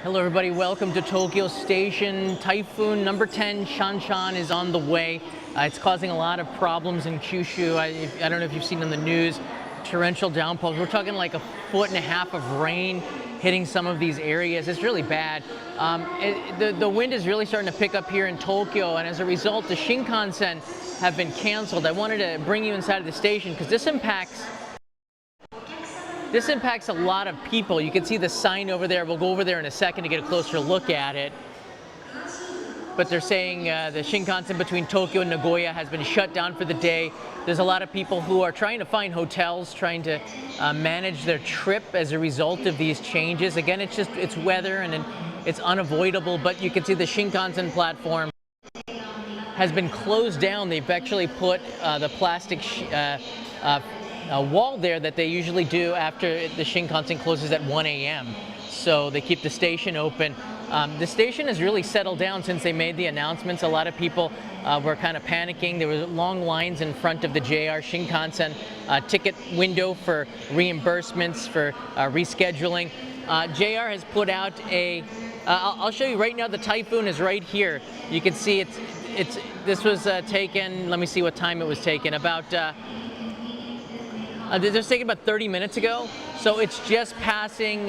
Hello everybody, welcome to Tokyo Station. Typhoon number 10, Shanshan, is on the way. It's causing a lot of problems in Kyushu. I don't know if you've seen on the news, torrential downpours. We're talking like 1.5 feet of rain hitting some of these areas. It's really bad. The wind is really starting to pick up here in Tokyo, and as a result, the Shinkansen have been canceled. I wanted to bring you inside of the station because this impacts a lot of people. You can see the sign over there. We'll go over there in a second to get a closer look at it. But they're saying the Shinkansen between Tokyo and Nagoya has been shut down for the day. There's a lot of people who are trying to find hotels, trying to manage their trip as a result of these changes. Again, it's weather and it's unavoidable, but you can see the Shinkansen platform has been closed down. They've actually put the plastic wall there that they usually do after the Shinkansen closes at 1 a.m. So they keep the station open. The station has really settled down since they made the announcements. A lot of people were kind of panicking. There were long lines in front of the JR Shinkansen ticket window for reimbursements, for rescheduling. JR has put out I'll show you right now. The Typhoon is right here. You can see this was taken, let me see what time it was taken, about this was taken about 30 minutes ago, so it's just passing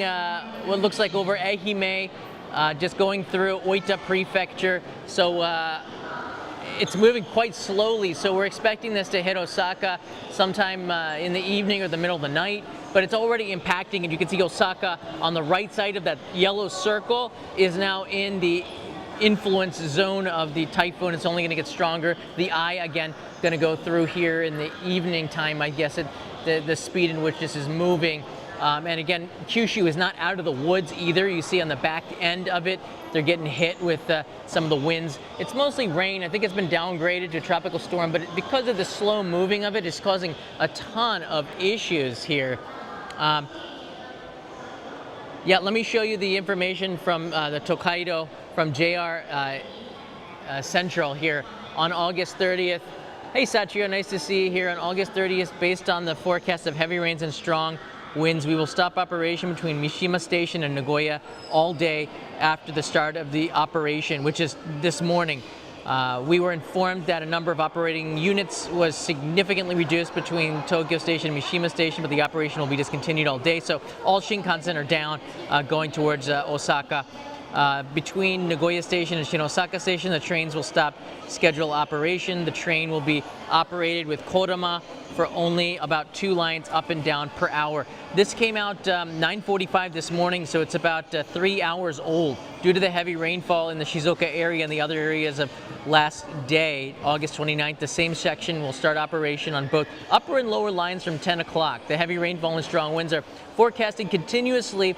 what looks like over Ehime, just going through Oita Prefecture. So it's moving quite slowly, so we're expecting this to hit Osaka sometime in the evening or the middle of the night, but it's already impacting, and you can see Osaka on the right side of that yellow circle is now in the influence zone of the typhoon. It's only going to get stronger. The eye, again, going to go through here in the evening time, I guess, the speed in which this is moving. And again, Kyushu is not out of the woods either. You see on the back end of it, they're getting hit with some of the winds. It's mostly rain. I think it's been downgraded to a tropical storm, but because of the slow moving of it, it's causing a ton of issues here. Yeah, let me show you the information from the Tokaido, from JR Central here on August 30th. Hey Sachio, nice to see you here on August 30th. Based on the forecast of heavy rains and strong winds, we will stop operation between Mishima Station and Nagoya all day after the start of the operation, which is this morning. We were informed that a number of operating units was significantly reduced between Tokyo Station and Mishima Station, but the operation will be discontinued all day. So all Shinkansen are down, going towards Osaka. Between Nagoya Station and Shinosaka Station, the trains will stop scheduled operation. The train will be operated with Kodama for only about 2 lines up and down per hour. This came out 9:45 this morning, so it's about 3 hours old. Due to the heavy rainfall in the Shizuoka area and the other areas of last day, August 29th, the same section will start operation on both upper and lower lines from 10 o'clock. The heavy rainfall and strong winds are forecasting continuously.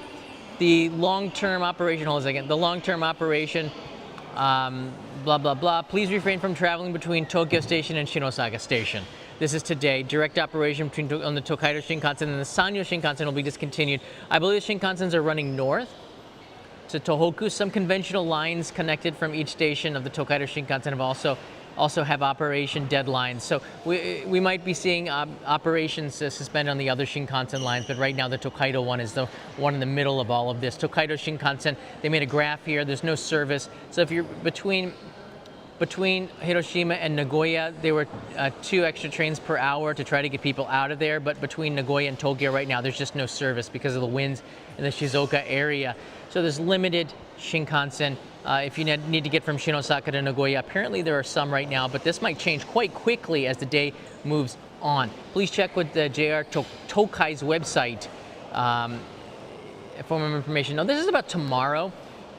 The long-term operation, hold on a second, the long-term operation, blah, blah, blah. Please refrain from traveling between Tokyo Station and Shinosaka Station. This is today. Direct operation on the Tokaido Shinkansen and the Sanyo Shinkansen will be discontinued. I believe the Shinkansens are running north to Tohoku. Some conventional lines connected from each station of the Tokaido Shinkansen have also have operation deadlines. So we might be seeing operations suspended on the other Shinkansen lines, but right now the Tokaido one is the one in the middle of all of this. Tokaido Shinkansen, they made a graph here. There's no service. So if you're between Hiroshima and Nagoya, there were 2 extra trains per hour to try to get people out of there, but between Nagoya and Tokyo right now, there's just no service because of the winds in the Shizuoka area. So there's limited Shinkansen. If you need to get from Shinosaka to Nagoya, apparently there are some right now, but this might change quite quickly as the day moves on. Please check with the JR Tokai's website for more information. Now, this is about tomorrow.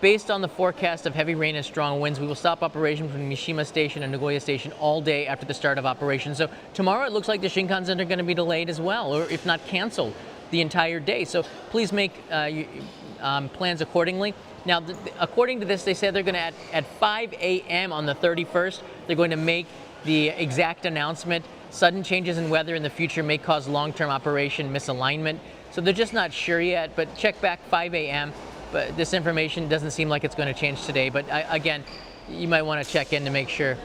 Based on the forecast of heavy rain and strong winds, we will stop operation from Mishima Station and Nagoya Station all day after the start of operation. So tomorrow it looks like the Shinkansen are going to be delayed as well, or if not canceled, the entire day. So please make plans accordingly. Now, according to this, they said they're going to, at 5 a.m. on the 31st, they're going to make the exact announcement. Sudden changes in weather in the future may cause long-term operation misalignment. So they're just not sure yet, but check back 5 a.m. But this information doesn't seem like it's going to change today. But again, you might want to check in to make sure.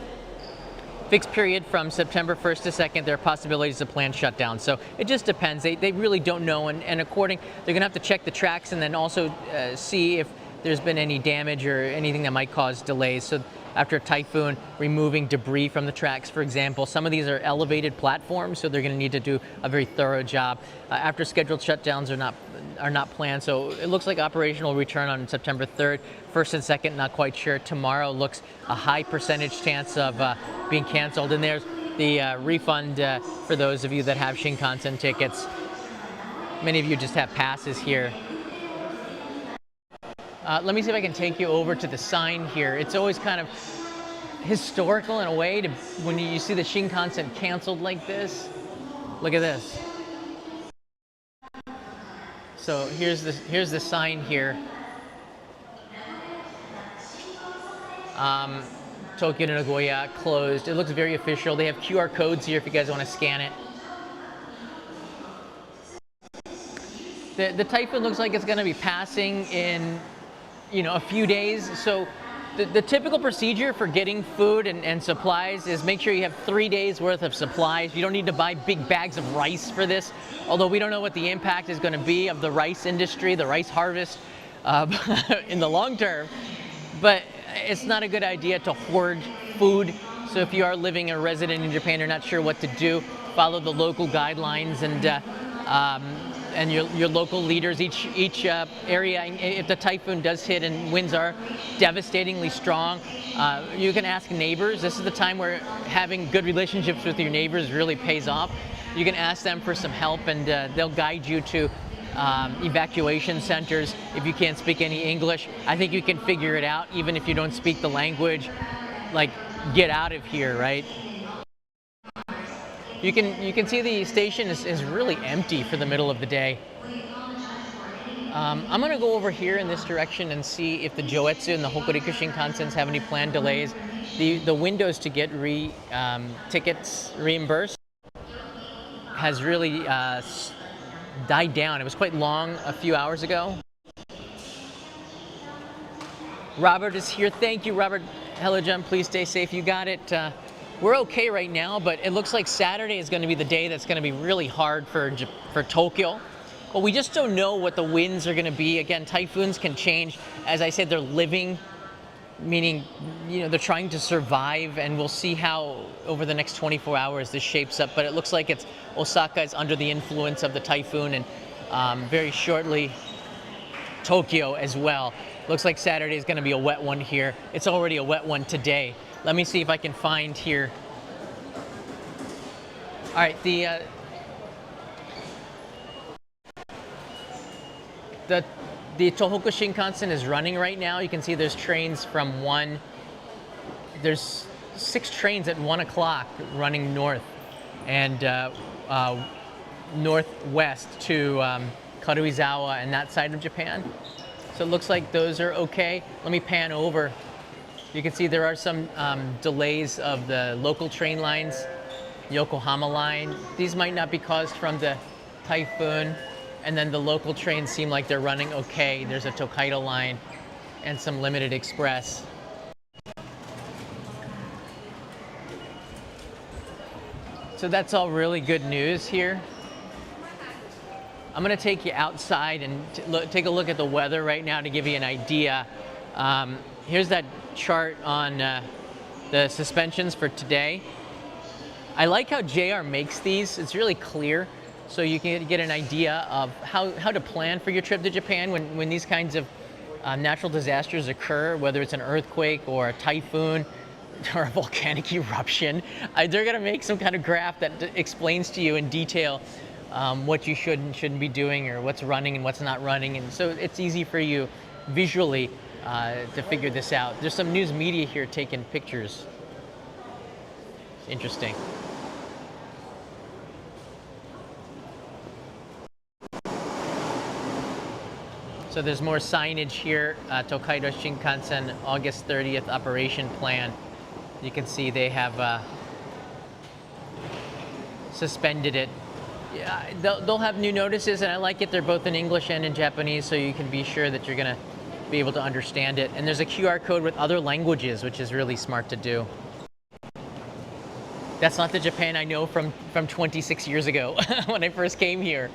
Fixed period from September 1st to 2nd, there are possibilities of planned shutdown. So it just depends. They really don't know. And they're going to have to check the tracks and then also see if there's been any damage or anything that might cause delays. So after a typhoon, removing debris from the tracks, for example. Some of these are elevated platforms, so they're going to need to do a very thorough job. After scheduled shutdowns are not planned, so it looks like operation will return on September 3rd. First and second, not quite sure. Tomorrow looks a high percentage chance of being canceled. And there's the refund for those of you that have Shinkansen tickets. Many of you just have passes here. Let me see if I can take you over to the sign here. It's always kind of historical in a way when you see the Shinkansen canceled like this. Look at this. So here's the sign here. Tokyo to Nagoya closed. It looks very official. They have QR codes here if you guys want to scan it. The typhoon looks like it's going to be passing in, a few days. So the typical procedure for getting food and supplies is make sure you have 3 days worth of supplies. You don't need to buy big bags of rice for this, although we don't know what the impact is going to be of the rice industry, the rice harvest in the long term. But it's not a good idea to hoard food. So if you are living a resident in Japan, you're not sure what to do, follow the local guidelines and your local leaders. Each area, if the typhoon does hit and winds are devastatingly strong, you can ask neighbors. This is the time where having good relationships with your neighbors really pays off. You can ask them for some help, and they'll guide you to evacuation centers. If you can't speak any English, I think you can figure it out, even if you don't speak the language. Like, get out of here, right? You can see the station is really empty for the middle of the day. I'm going to go over here in this direction and see if the Joetsu and the Hokuriku Shinkansens have any planned delays. The windows to get tickets reimbursed has really died down. It was quite long a few hours ago. Robert is here. Thank you, Robert. Hello, John. Please stay safe. You got it. We're okay right now, but it looks like Saturday is going to be the day that's going to be really hard for Tokyo. But we just don't know what the winds are going to be. Again, typhoons can change. As I said, they're living, meaning they're trying to survive, and we'll see how over the next 24 hours this shapes up. But it looks like Osaka is under the influence of the typhoon, and very shortly Tokyo as well. Looks like Saturday is going to be a wet one here. It's already a wet one today. Let me see if I can find here. All right, the Tohoku Shinkansen is running right now. You can see there's trains from there's 6 trains at 1 o'clock running north and northwest to Karuizawa and that side of Japan. So it looks like those are okay. Let me pan over. You can see there are some delays of the local train lines, Yokohama line. These might not be caused from the typhoon. And then the local trains seem like they're running okay. There's a Tokaido line and some limited express. So that's all really good news here. I'm going to take you outside and take a look at the weather right now to give you an idea. Here's that chart on the suspensions for today. I like how JR makes these. It's really clear, so you can get an idea of how to plan for your trip to Japan when these kinds of natural disasters occur, whether it's an earthquake or a typhoon or a volcanic eruption. They're going to make some kind of graph that explains to you in detail what you should and shouldn't be doing, or what's running and what's not running. And so it's easy for you visually to figure this out. There's some news media here taking pictures. It's interesting. So there's more signage here. Tokaido Shinkansen, August 30th operation plan. You can see they have suspended it. Yeah, they'll have new notices, and I like it. They're both in English and in Japanese, so you can be sure that you're going to be able to understand it. And there's a QR code with other languages, which is really smart to do. That's not the Japan I know from 26 years ago when I first came here.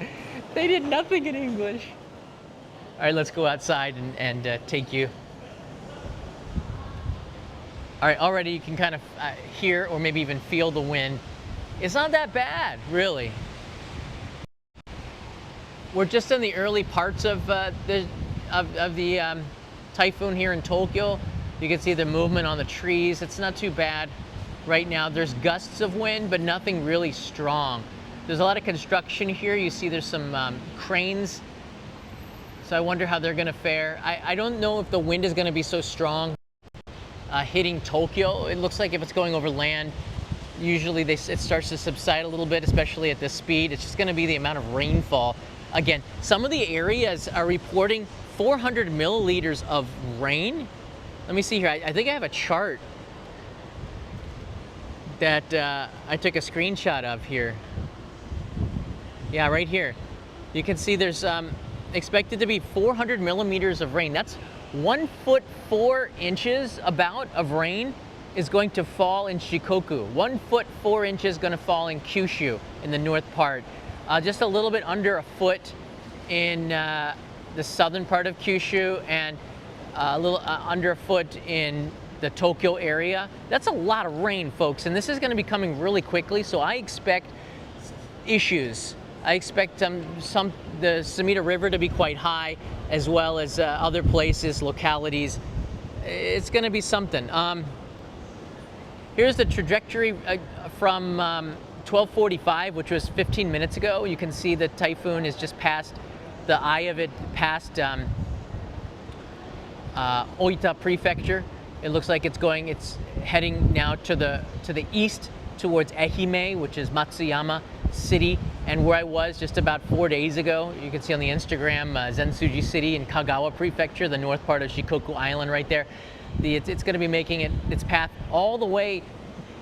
They did nothing in English. All right, let's go outside and take you. All right, already you can kind of hear or maybe even feel the wind. It's not that bad, really. We're just in the early parts of the typhoon here in Tokyo. You can see the movement on the trees. It's not too bad right now. There's gusts of wind, but nothing really strong. There's a lot of construction here. You see there's some cranes. So I wonder how they're gonna fare. I don't know if the wind is gonna be so strong hitting Tokyo. It looks like if it's going over land, usually it starts to subside a little bit, especially at this speed. It's just gonna be the amount of rainfall. Again, some of the areas are reporting 400 milliliters of rain. Let me see here. I think I have a chart that I took a screenshot of here. Yeah, right here. You can see there's expected to be 400 millimeters of rain. That's 1 foot 4 inches about of rain is going to fall in Shikoku. 1 foot 4 inches going to fall in Kyushu in the north part. Just a little bit under a foot in the southern part of Kyushu, and a little under a foot in the Tokyo area. That's a lot of rain, folks, and this is going to be coming really quickly, so I expect issues. I expect the Sumida River to be quite high, as well as other places, localities. It's going to be something. Here's the trajectory from 12:45, which was 15 minutes ago. You can see the typhoon is just past the eye of it, past Oita Prefecture. It looks like it's heading now to the east towards Ehime, which is Matsuyama City, and where I was just about 4 days ago. You can see on the Instagram, Zensuji City in Kagawa Prefecture, the north part of Shikoku Island right there. It's going to be making its path all the way.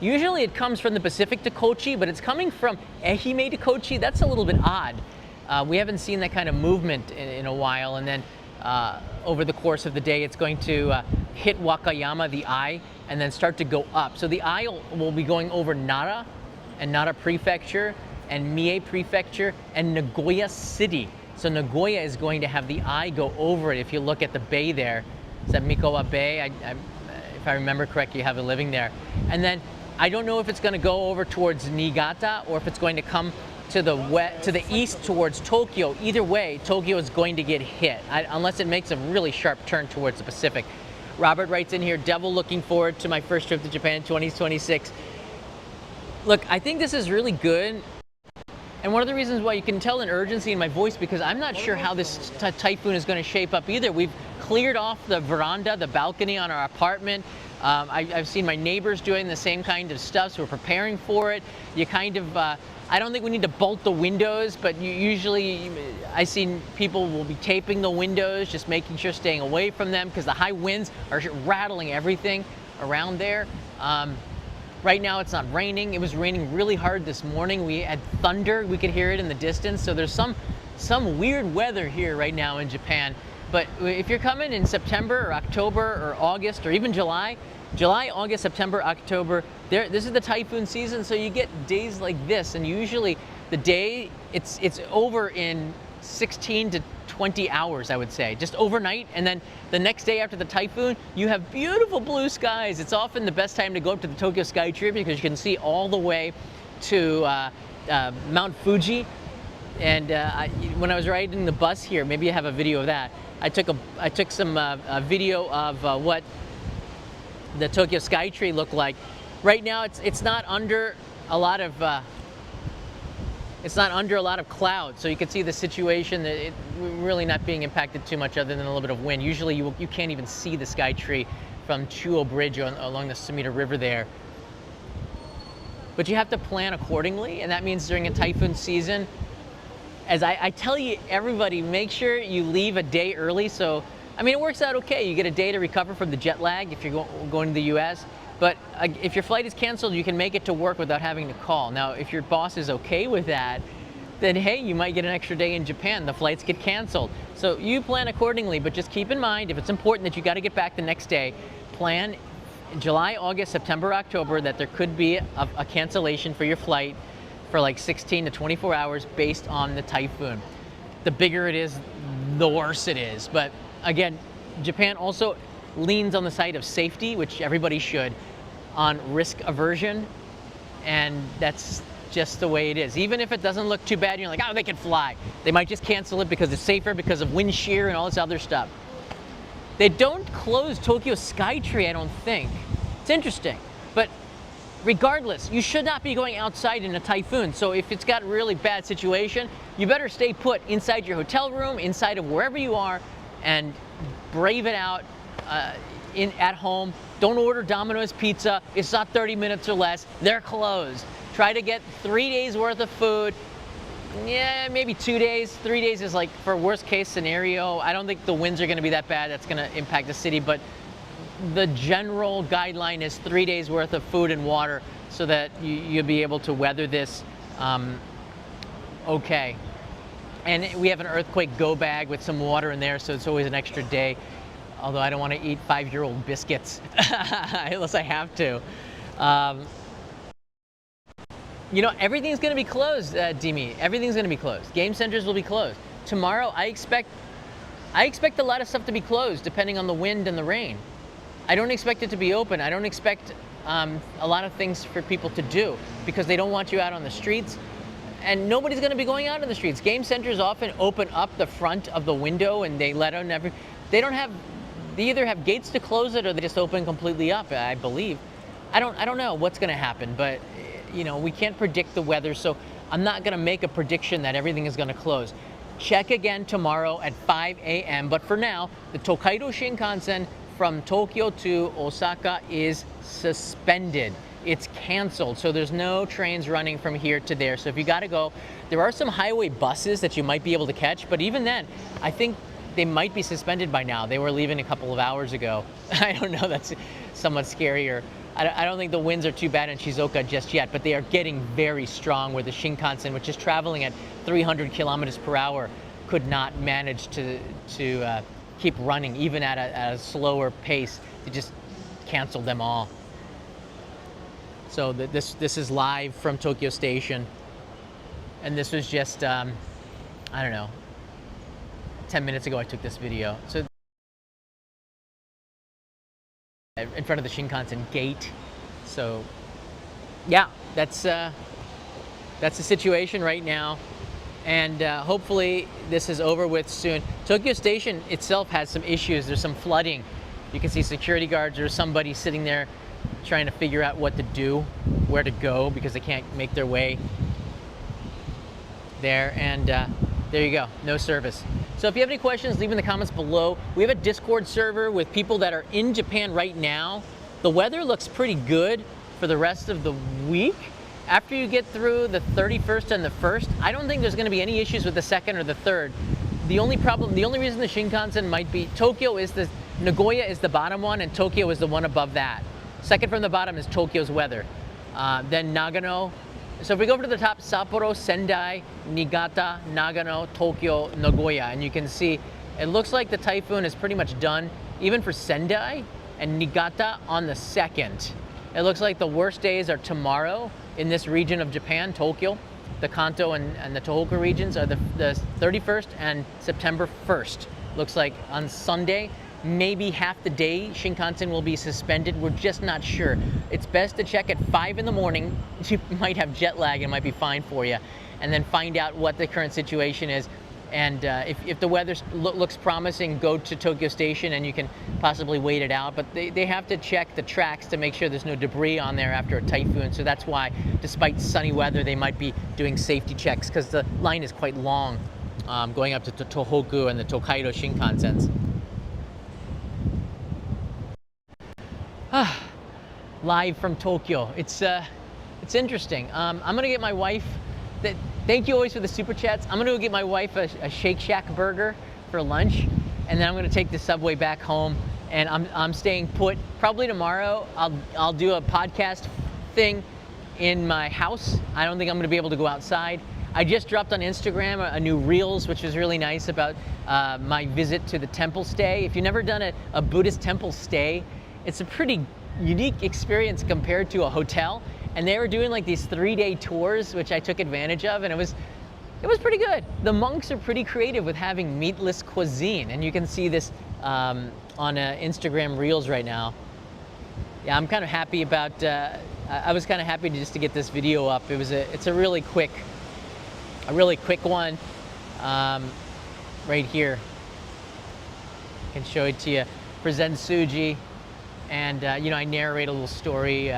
Usually it comes from the Pacific to Kochi, but it's coming from Ehime to Kochi. That's a little bit odd. We haven't seen that kind of movement in a while, and then over the course of the day, it's going to hit Wakayama, the eye, and then start to go up. So the eye will be going over Nara and Nara Prefecture and Mie Prefecture and Nagoya City. So Nagoya is going to have the eye go over it. If you look at the bay there, it's at Mikowa Bay. If I remember correctly, you have it living there. And then I don't know if it's going to go over towards Niigata or if it's going to come to the east towards Tokyo. Either way, Tokyo is going to get hit, unless it makes a really sharp turn towards the Pacific. Robert writes in here, Devil, looking forward to my first trip to Japan 2026. Look, I think this is really good. And one of the reasons why you can tell an urgency in my voice, because I'm not sure how this typhoon is going to shape up either. We've cleared off the veranda, the balcony on our apartment. I've seen my neighbors doing the same kind of stuff, so we're preparing for it. You kind of, I don't think we need to bolt the windows, but usually I see people will be taping the windows, just making sure staying away from them, because the high winds are rattling everything around there. Right now it's not raining. It was raining really hard this morning. We had thunder. We could hear it in the distance. So there's some weird weather here right now in Japan. But if you're coming in September or October or August or even July, August, September, October, this is the typhoon season, so you get days like this, and usually the day it's over in 16 to 20 hours, I would say, just overnight, and then the next day after the typhoon, you have beautiful blue skies. It's often the best time to go up to the Tokyo Sky Tree because you can see all the way to Mount Fuji. And when I was riding the bus here, maybe I have a video of that. I took some video of what the Tokyo Sky Tree looked like. Right now, it's not under a lot of clouds, so you can see the situation. That we're really not being impacted too much, other than a little bit of wind. Usually, you can't even see the Sky Tree from Chuo Bridge along the Sumida River there. But you have to plan accordingly, and that means during a typhoon season, as I tell you, everybody, make sure you leave a day early. So, I mean, it works out okay. You get a day to recover from the jet lag if you're going to the US. But if your flight is canceled, you can make it to work without having to call. Now, if your boss is okay with that, then hey, you might get an extra day in Japan. The flights get canceled. So you plan accordingly, but just keep in mind, if it's important that you got to get back the next day, plan July, August, September, October, that there could be a cancellation for your flight for like 16 to 24 hours based on the typhoon. The bigger it is, the worse it is. But again, Japan also leans on the side of safety, which everybody should, on risk aversion, and that's just the way it is. Even if it doesn't look too bad, you're like, oh, they can fly. They might just cancel it because it's safer, because of wind shear and all this other stuff. They don't close Tokyo Skytree, I don't think. It's interesting. But regardless, you should not be going outside in a typhoon. So if it's got a really bad situation, you better stay put inside your hotel room, inside of wherever you are, and brave it out at home. Don't order Domino's pizza. It's not 30 minutes or less. They're closed. Try to get 3 days worth of food. Yeah, maybe 2 days. 3 days is like for worst case scenario. I don't think the winds are going to be that bad. That's going to impact the city, but the general guideline is 3 days worth of food and water so that you'll be able to weather this okay. And we have an earthquake go bag with some water in there, so it's always an extra day. Although I don't want to eat 5-year-old biscuits unless I have to. You know, everything's going to be closed, Dimi. Everything's going to be closed. Game centers will be closed. Tomorrow, I expect a lot of stuff to be closed depending on the wind and the rain. I don't expect it to be open. I don't expect a lot of things for people to do because they don't want you out on the streets. And nobody's going to be going out on the streets. Game centers often open up the front of the window and they let on they either have gates to close it or they just open completely up, I believe. I don't know what's going to happen, but you know, we can't predict the weather, so I'm not going to make a prediction that everything is going to close. Check again tomorrow at 5 a.m. But for now, the Tokaido Shinkansen from Tokyo to Osaka is suspended. It's canceled, so there's no trains running from here to there. So if you got to go, there are some highway buses that you might be able to catch, but even then, I think they might be suspended by now. They were leaving a couple of hours ago. I don't know, that's somewhat scarier. I don't think the winds are too bad in Shizuoka just yet, but they are getting very strong where the Shinkansen, which is traveling at 300 kilometers per hour, could not manage to keep running, even at a slower pace. They just canceled them all. So this is live from Tokyo Station. And this was just, I don't know, 10 minutes ago I took this video. So in front of the Shinkansen gate. So yeah, that's the situation right now. And hopefully this is over with soon. Tokyo Station itself has some issues. There's some flooding. You can see security guards or somebody sitting there trying to figure out what to do, where to go, because they can't make their way there. And there you go, no service. So if you have any questions, leave in the comments below. We have a Discord server with people that are in Japan right now. The weather looks pretty good for the rest of the week. After you get through the 31st and the 1st, I don't think there's going to be any issues with the 2nd or the 3rd. The only reason the Shinkansen might be, Nagoya is the bottom one, and Tokyo is the one above that. Second from the bottom is Tokyo's weather. Then Nagano. So if we go over to the top, Sapporo, Sendai, Niigata, Nagano, Tokyo, Nagoya, and you can see it looks like the typhoon is pretty much done, even for Sendai and Niigata on the 2nd. It looks like the worst days are tomorrow in this region of Japan, Tokyo. The Kanto and the Tohoku regions are the 31st and September 1st. Looks like on Sunday, maybe half the day Shinkansen will be suspended. We're just not sure. It's best to check at 5 in the morning. You might have jet lag, it might be fine for you. And then find out what the current situation is. And if the weather looks promising, go to Tokyo Station and you can possibly wait it out. But they have to check the tracks to make sure there's no debris on there after a typhoon. So that's why, despite sunny weather, they might be doing safety checks because the line is quite long going up to Tohoku and the Tokaido Shinkansens. Live from Tokyo. It's interesting. I'm gonna get my wife. Thank you always for the super chats. I'm gonna go get my wife a Shake Shack burger for lunch, and then I'm gonna take the subway back home. And I'm staying put. Probably tomorrow I'll do a podcast thing in my house. I don't think I'm gonna be able to go outside. I just dropped on Instagram a new Reels, which is really nice, about my visit to the temple stay. If you've never done a Buddhist temple stay, it's a pretty unique experience compared to a hotel. And they were doing like these 3-day tours, which I took advantage of, and it was It was pretty good. The monks are pretty creative with having meatless cuisine, and you can see this on Instagram Reels right now. Yeah, I'm kind of happy about. I was kind of happy to get this video up. It's a really quick one, right here. I can show it to you. Present Suji, and you know, I narrate a little story,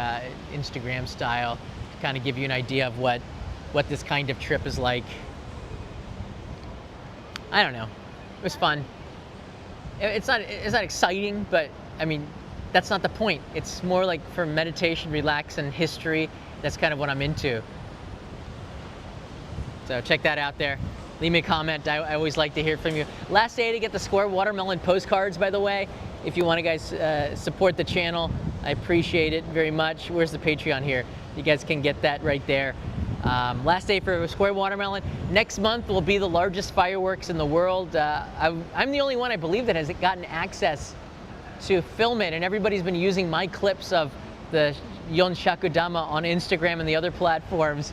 Instagram style, to kind of give you an idea of what this kind of trip is like. I don't know. It was fun. It's not exciting, but I mean, that's not the point. It's more like for meditation, relax, and history. That's kind of what I'm into. So check that out there. Leave me a comment. I always like to hear from you. Last day to get the square watermelon postcards, by the way. If you want to guys support the channel, I appreciate it very much. Where's the Patreon here? You guys can get that right there. Last day for square watermelon. Next month will be the largest fireworks in the world. I'm the only one, I believe, that has gotten access to film it, and everybody's been using my clips of the Yonshakudama on Instagram and the other platforms.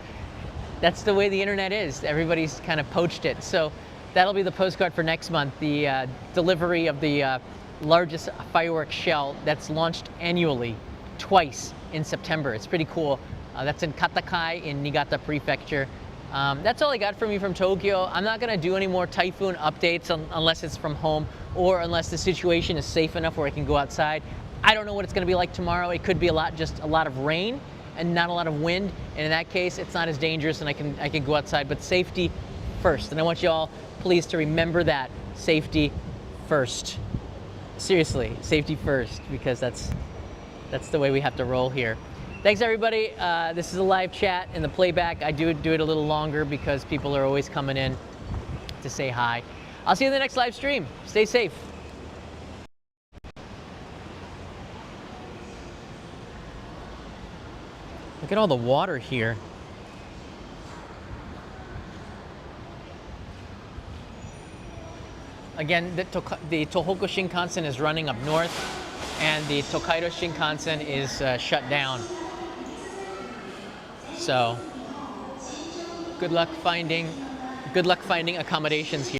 That's the way the internet is. Everybody's kind of poached it. So that'll be the postcard for next month, the delivery of the largest fireworks shell that's launched annually, twice in September. It's pretty cool. That's in Katakai in Niigata Prefecture. That's all I got from you from Tokyo. I'm not gonna do any more typhoon updates unless it's from home or unless the situation is safe enough where I can go outside. I don't know what it's gonna be like tomorrow. It could be just a lot of rain and not a lot of wind. And in that case, it's not as dangerous and I can go outside, but safety first. And I want you all please to remember that, safety first. Seriously, safety first, because that's the way we have to roll here. Thanks everybody. This is a live chat. In the playback, I do it a little longer because people are always coming in to say hi. I'll see you in the next live stream. Stay safe. Look at all the water here. Again, the Tohoku Shinkansen is running up north, and the Tokaido Shinkansen is shut down. So, good luck finding accommodations here.